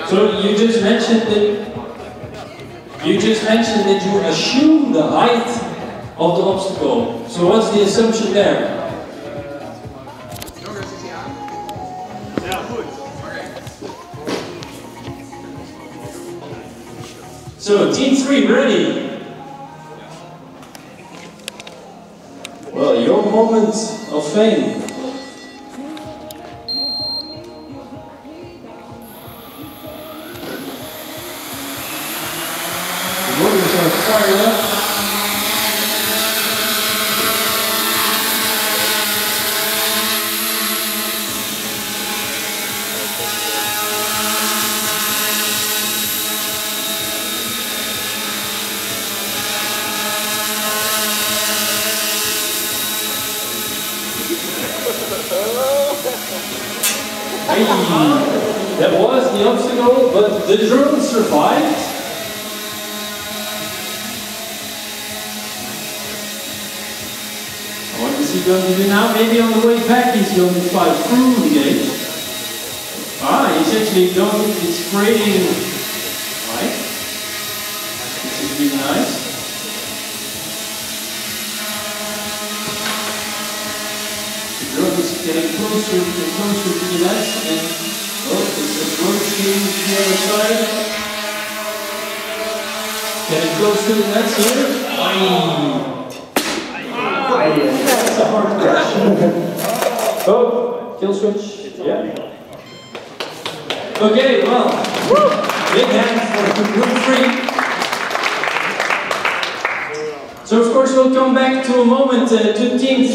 So you just mentioned that you assume the height of the obstacle. So what's the assumption there? So team 3, ready? Well, your moment of fame. The motors are fired up. Hey, that was the obstacle, but the drone survived. What is he going to do now? Maybe on the way back he's going to fly through the gate. He's actually going, it's spraying. Right. This is really nice. It's getting closer and closer to the net, and it's approaching the other side. Getting close to the net here. That's a hard crash. Oh, kill switch. Yeah. Okay, well, big hand for group 3. So of course we'll come back to a moment to team